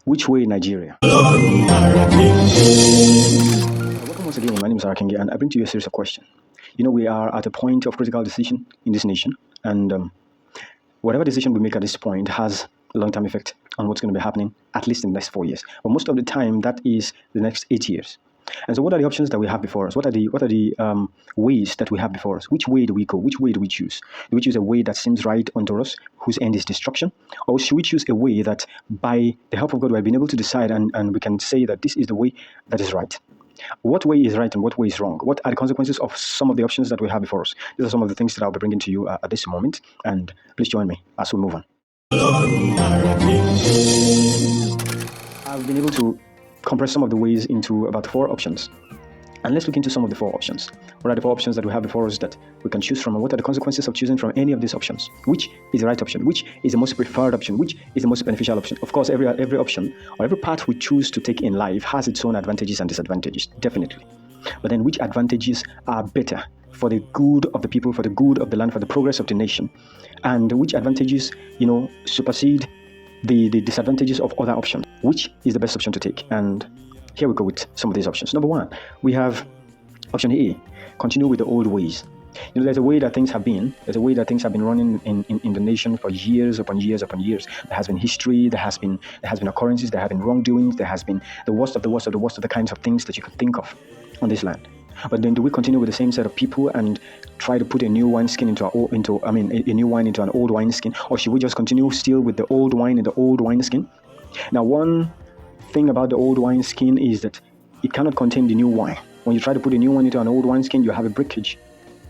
Which way Nigeria? Welcome once again. My name is Arakingi, and I bring to you a series of questions. We are at a point of critical decision in this nation, and whatever decision we make at this point has a long-term effect on what's going to be happening, at least in the next 4 years. But most of the time, that is the next 8 years. And so what are the options that we have before us? What are the ways that we have before us? Which way do we go? Which way do we choose? Do we choose a way that seems right unto us, whose end is destruction? Or should we choose a way that by the help of God we have been able to decide and we can say that this is the way that is right? What way is right and what way is wrong? What are the consequences of some of the options that we have before us? These are some of the things that I'll be bringing to you at this moment. And please join me as we move on. I've been able to compress some of the ways into about 4 options. And let's look into some of the 4 options. What are the 4 options that we have before us that we can choose from? And what are the consequences of choosing from any of these options? Which is the right option? Which is the most preferred option? Which is the most beneficial option? Of course, every option or every path we choose to take in life has its own advantages and disadvantages, definitely. But then which advantages are better for the good of the people, for the good of the land, for the progress of the nation? And which advantages, supersede the disadvantages of other options? Which is the best option to take? And here we go with some of these options. Number 1, we have option A, continue with the old ways. There's a way that things have been. There's a way that things have been running in the nation for years upon years upon years. There has been history. There has been occurrences. There have been wrongdoings. There has been the worst of the worst of the worst of the kinds of things that you can think of on this land. But then, do we continue with the same set of people and try to put a new wineskin a new wine into an old wineskin, or should we just continue still with the old wine in the old wineskin? Now, one thing about the old wineskin is that it cannot contain the new wine. When you try to put a new wine into an old wineskin, you have a breakage.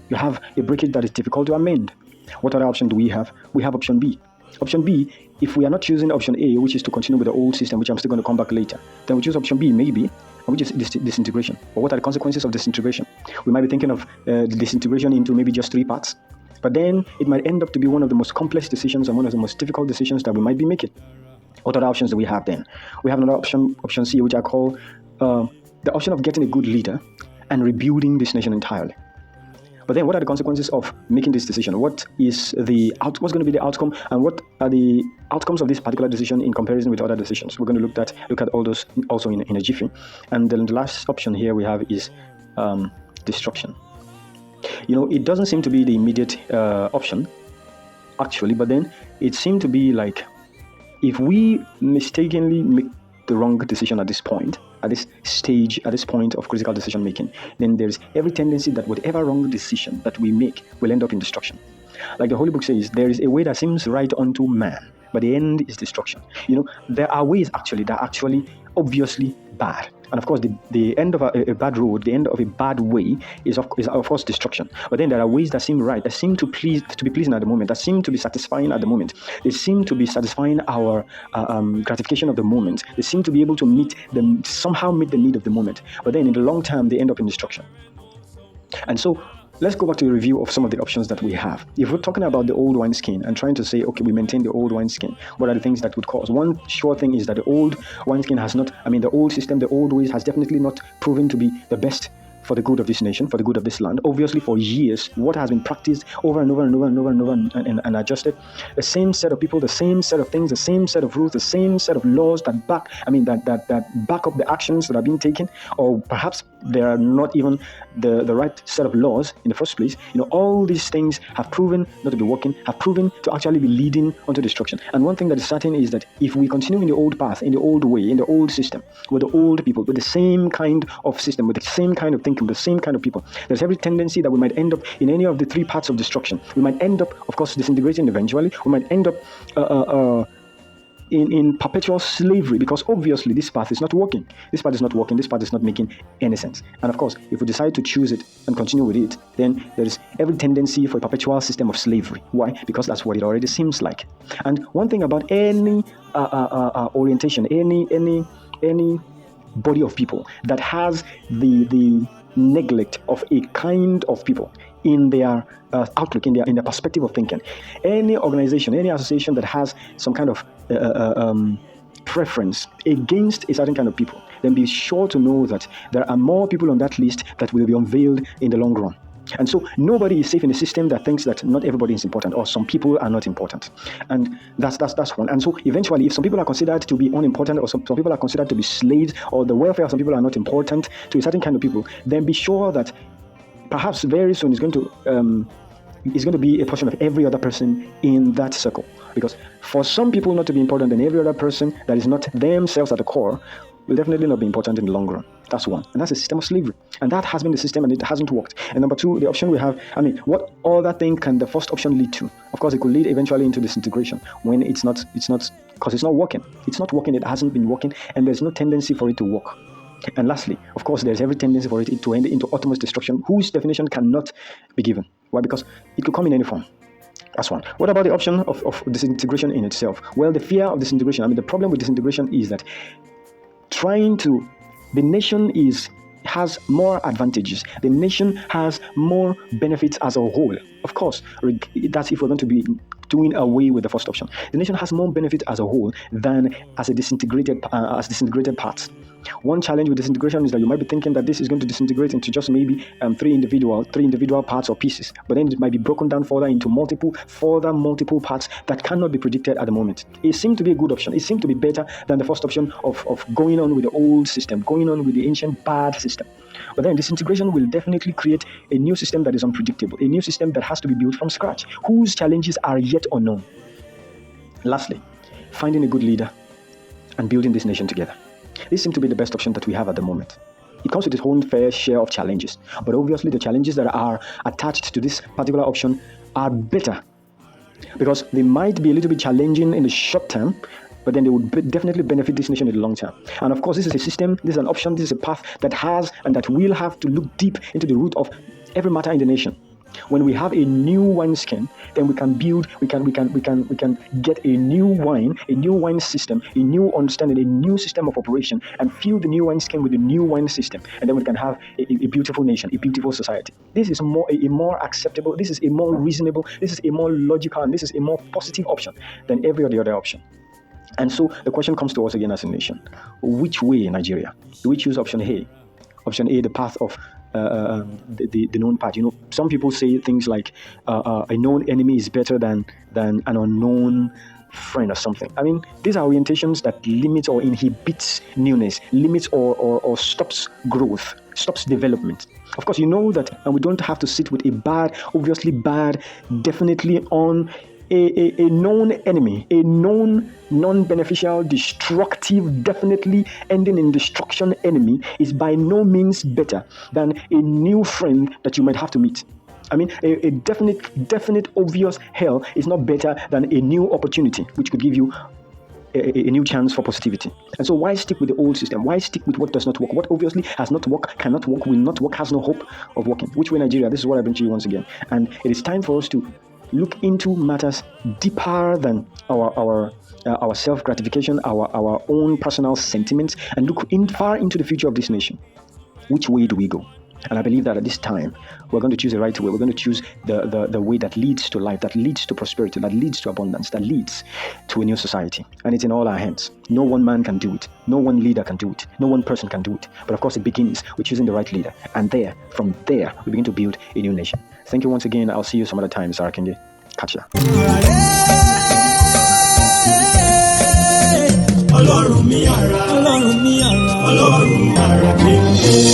You have a breakage that is difficult to amend. What other option do we have? We have option B. Option B, if we are not choosing option A, which is to continue with the old system, which I'm still going to come back later, then we choose option B, maybe, which is disintegration. But what are the consequences of disintegration? We might be thinking of the disintegration into maybe just 3 parts, but then it might end up to be one of the most complex decisions and one of the most difficult decisions that we might be making. What other options do we have then? We have another option, option C, which I call the option of getting a good leader and rebuilding this nation entirely. But then what are the consequences of making this decision? What's going to be the outcome, and what are the outcomes of this particular decision in comparison with other decisions? We're going to look at all those also in a jiffy. And then the last option here we have is destruction. It doesn't seem to be the immediate option, actually, but then it seemed to be like, if we mistakenly make the wrong decision at this point, at this stage, at this point of critical decision making, then there's every tendency that whatever wrong decision that we make will end up in destruction. Like the Holy Book says, there is a way that seems right unto man, but the end is destruction. There are ways that are actually obviously bad. And of course, the end of a bad road, the end of a bad way is of course destruction. But then there are ways that seem right, that seem to be pleasing at the moment, that seem to be satisfying at the moment. They seem to be satisfying our gratification of the moment. They seem to be able to somehow meet the need of the moment. But then in the long term, they end up in destruction. And so, let's go back to a review of some of the options that we have. If we're talking about the old wineskin and trying to say, okay, we maintain the old wineskin, what are the things that would cause? One sure thing is that the old wineskin the old system, the old ways has definitely not proven to be the best for the good of this nation, for the good of this land. Obviously, for years, what has been practiced over and over and over and over and over and adjusted, the same set of people, the same set of things, the same set of rules, the same set of laws that back up the actions that are being taken, or perhaps they are not even the right set of laws in the first place. All these things have proven not to be working, have proven to actually be leading onto destruction. And one thing that is certain is that if we continue in the old path, in the old way, in the old system, with the old people, with the same kind of system, with the same kind of thinking, the same kind of people, there's every tendency that we might end up in any of the 3 parts of destruction. We might end up, of course, disintegrating eventually. We might end up in perpetual slavery, because obviously this path is not working. This path is not working. This path is not making any sense. And of course, if we decide to choose it and continue with it, then there is every tendency for a perpetual system of slavery. Why? Because that's what it already seems like. And one thing about any orientation, any body of people that has the neglect of a kind of people in their outlook, in their perspective of thinking, any organization, any association that has some kind of preference against a certain kind of people, then be sure to know that there are more people on that list that will be unveiled in the long run. And so nobody is safe in a system that thinks that not everybody is important or some people are not important. And that's one. And so eventually, if some people are considered to be unimportant or some people are considered to be slaves or the welfare of some people are not important to a certain kind of people, then be sure that perhaps very soon it's going to be a portion of every other person in that circle. Because for some people not to be important, then every other person that is not themselves at the core will definitely not be important in the long run. That's one. And that's a system of slavery. And that has been the system and it hasn't worked. And number two, the option we have, what other thing can the first option lead to? Of course, it could lead eventually into disintegration when it's not, because it's not working. It's not working, it hasn't been working, and there's no tendency for it to work. And lastly, of course, there's every tendency for it to end into utmost destruction, whose definition cannot be given. Why? Because it could come in any form. That's one. What about the option of disintegration in itself? Well, the fear of disintegration, the problem with disintegration is that the nation has more advantages. The nation has more benefits as a whole. Of course, that's if we're going to be doing away with the first option. The nation has more benefit as a whole than as disintegrated parts. One challenge with disintegration is that you might be thinking that this is going to disintegrate into just maybe three individual parts or pieces, but then it might be broken down further into multiple parts that cannot be predicted at the moment. It seemed to be a good option. It seemed to be better than the first option of going on with the old system, going on with the ancient bad system. But then disintegration will definitely create a new system that is unpredictable, a new system that has to be built from scratch, whose challenges are yet unknown. Lastly, finding a good leader and building this nation together. This seems to be the best option that we have at the moment. It comes with its own fair share of challenges, but obviously the challenges that are attached to this particular option are better because they might be a little bit challenging in the short term, but then they would definitely benefit this nation in the long term. And of course, this is a system, this is an option, this is a path that has and that will have to look deep into the root of every matter in the nation. When we have a new wineskin, then we can get a new wine system, a new understanding, a new system of operation, and fill the new wineskin with the new wine system, and then we can have a beautiful nation, a beautiful society. This is a more acceptable, this is a more reasonable, this is a more logical, and this is a more positive option than every other option. And so the question comes to us again as a nation: which way, Nigeria? Do we choose option A? Option A, the path of the known path. Some people say things like a known enemy is better than an unknown friend or something. These are orientations that limit or inhibits newness, limits or stops growth, stops development. Of course, you know that, and we don't have to sit with obviously bad, definitely on a known enemy, a known non-beneficial, destructive, definitely ending in destruction enemy is by no means better than a new friend that you might have to meet. A definite, obvious hell is not better than a new opportunity, which could give you a new chance for positivity. And so why stick with the old system? Why stick with what does not work? What obviously has not worked, cannot work, will not work, has no hope of working? Which way, Nigeria? This is what I bring to you once again. And it is time for us to look into matters deeper than our self-gratification, our own personal sentiments, and look far into the future of this nation. Which way do we go? And I believe that at this time, we're going to choose the right way. We're going to choose the way that leads to life, that leads to prosperity, that leads to abundance, that leads to a new society. And it's in all our hands. No one man can do it. No one leader can do it. No one person can do it. But of course, it begins with choosing the right leader. And from there, we begin to build a new nation. Thank you once again. I'll see you some other time, Sarah Kenge. Catch ya. Ọlọ́run mi àrà, Ọlọ́run mi àrà, Ọlọ́run àrà kéńké.